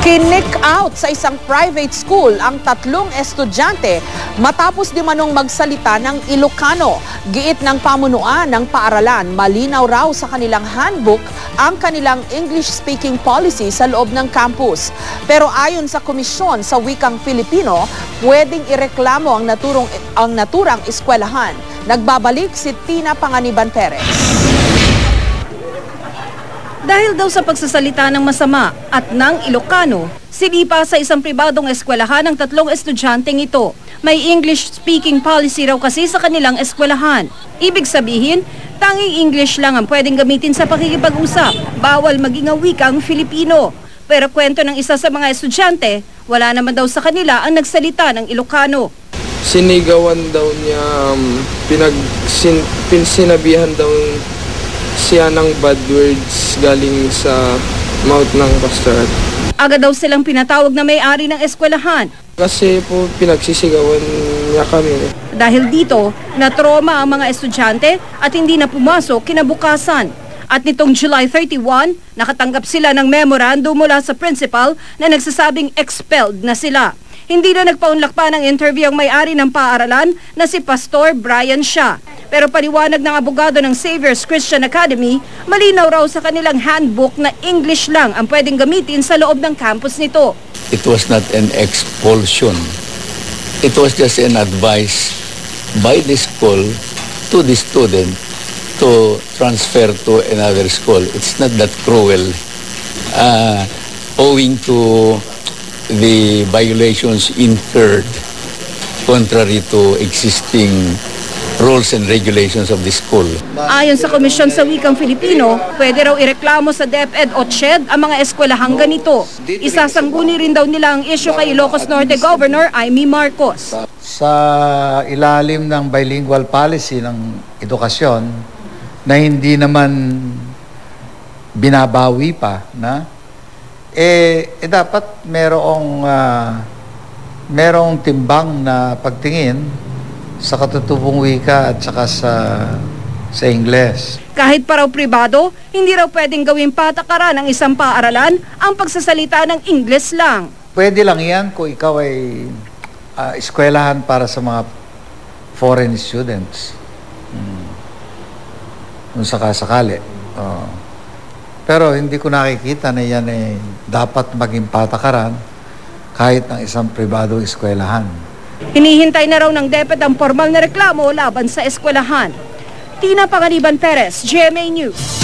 Kinick out sa isang private school ang 3 estudyante matapos di manong magsalita ng Ilocano. Giit ng pamunuan ng paaralan, malinaw raw sa kanilang handbook ang kanilang English-speaking policy sa loob ng campus. Pero ayon sa Komisyon sa Wikang Filipino, pwedeng ireklamo ang naturang eskwelahan. Nagbabalik si Tina Panganiban Perez. Dahil daw sa pagsasalita ng masama at ng Ilocano, sinipa sa isang pribadong eskwelahan ng 3 estudyanteng ito. May English-speaking policy raw kasi sa kanilang eskwelahan. Ibig sabihin, tanging English lang ang pwedeng gamitin sa pakikipag-usap. Bawal maging wikang Filipino. Pero kwento ng isa sa mga estudyante, wala naman daw sa kanila ang nagsalita ng Ilocano. Sinigawan daw niya, sinabihan daw siya ng bad words galing sa mouth ng pastor. Agad daw silang pinatawag na may-ari ng eskwelahan. Kasi po pinagsisigawan niya kami. Dahil dito, na-trauma ang mga estudyante at hindi na pumasok kinabukasan. At nitong July 31, nakatanggap sila ng memorandum mula sa principal na nagsasabing expelled na sila. Hindi na nagpaunlak pa ng interview ang may-ari ng paaralan na si Pastor Brian Shah. Pero paliwanag ng abogado ng Saviors Christian Academy, malinaw raw sa kanilang handbook na English lang ang pwedeng gamitin sa loob ng campus nito. It was not an expulsion. It was just an advice by the school to the student to transfer to another school. It's not that cruel. Owing to the violations incurred contrary to existing rules and regulations of the school. Ayon sa Komisyon sa Wikang Filipino, pwede raw ireklamo sa DepEd o CHED ang mga eskwelahang ganito. Isasangguni rin daw nila ang issue kay Ilocos Norte Governor Amy Marcos. Sa ilalim ng bilingual policy ng edukasyon na hindi naman binabawi pa, dapat merong timbang na pagtingin sa katutubong wika at saka sa Ingles. Kahit pa raw pribado, hindi raw pwedeng gawing patakaran ng isang paaralan ang pagsasalita ng Ingles lang. Pwede lang yan kung ikaw ay eskwelahan para sa mga foreign students. Kung sakasakali. Pero hindi ko nakikita na yan dapat maging patakaran kahit ng isang pribadong eskwelahan. Hinihintay na raw ng DepEd ang formal na reklamo laban sa eskwelahan. Tina Panganiban Perez, GMA News.